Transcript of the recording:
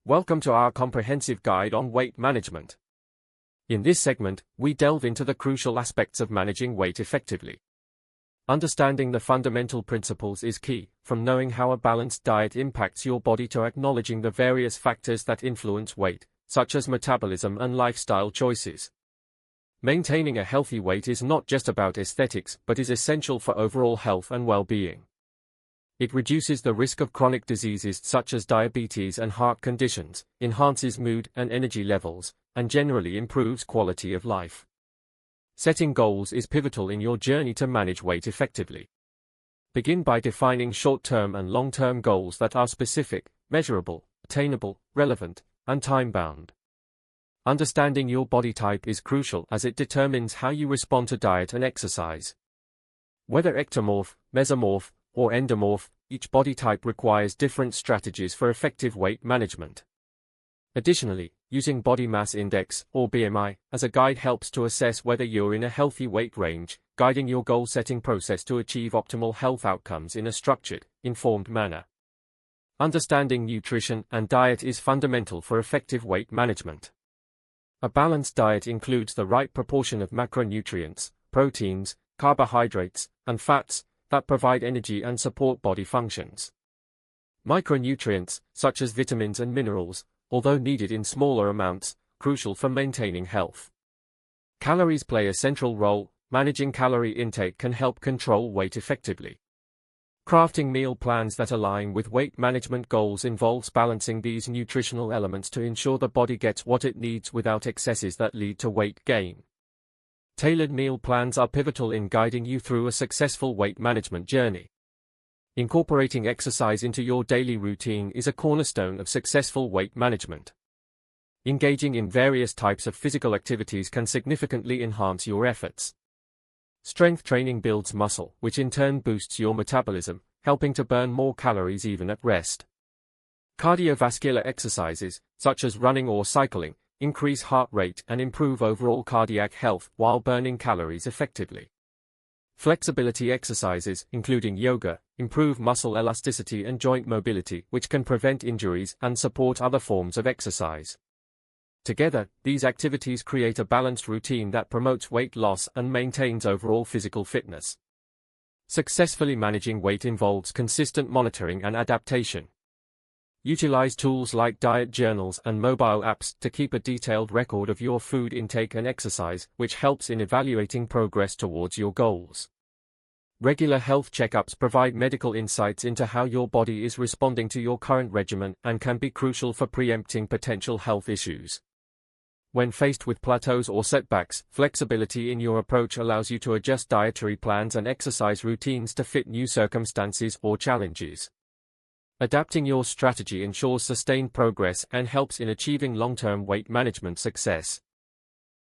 Welcome to our comprehensive guide on weight management. In this segment, we delve into the crucial aspects of managing weight effectively. Understanding the fundamental principles is key, from knowing how a balanced diet impacts your body to acknowledging the various factors that influence weight, such as metabolism and lifestyle choices. Maintaining a healthy weight is not just about aesthetics but is essential for overall health and well-being. It reduces the risk of chronic diseases such as diabetes and heart conditions, enhances mood and energy levels, and generally improves quality of life. Setting goals is pivotal in your journey to manage weight effectively. Begin by defining short-term and long-term goals that are specific, measurable, attainable, relevant, and time-bound. Understanding your body type is crucial as it determines how you respond to diet and exercise. Whether ectomorph, mesomorph, or endomorph, each body type requires different strategies for effective weight management. Additionally, using body mass index, or BMI, as a guide helps to assess whether you're in a healthy weight range, guiding your goal-setting process to achieve optimal health outcomes in a structured, informed manner. Understanding nutrition and diet is fundamental for effective weight management. A balanced diet includes the right proportion of macronutrients, proteins, carbohydrates, and fats, that provide energy and support body functions. Micronutrients, such as vitamins and minerals, although needed in smaller amounts, crucial for maintaining health. Calories play a central role. Managing calorie intake can help control weight effectively. Crafting meal plans that align with weight management goals involves balancing these nutritional elements to ensure the body gets what it needs without excesses that lead to weight gain. Tailored meal plans are pivotal in guiding you through a successful weight management journey. Incorporating exercise into your daily routine is a cornerstone of successful weight management. Engaging in various types of physical activities can significantly enhance your efforts. Strength training builds muscle, which in turn boosts your metabolism, helping to burn more calories even at rest. Cardiovascular exercises, such as running or cycling, increase heart rate and improve overall cardiac health while burning calories effectively. Flexibility exercises, including yoga, improve muscle elasticity and joint mobility, which can prevent injuries and support other forms of exercise. Together, these activities create a balanced routine that promotes weight loss and maintains overall physical fitness. Successfully managing weight involves consistent monitoring and adaptation. Utilize tools like diet journals and mobile apps to keep a detailed record of your food intake and exercise, which helps in evaluating progress towards your goals. Regular health checkups provide medical insights into how your body is responding to your current regimen and can be crucial for preempting potential health issues. When faced with plateaus or setbacks, flexibility in your approach allows you to adjust dietary plans and exercise routines to fit new circumstances or challenges. Adapting your strategy ensures sustained progress and helps in achieving long-term weight management success.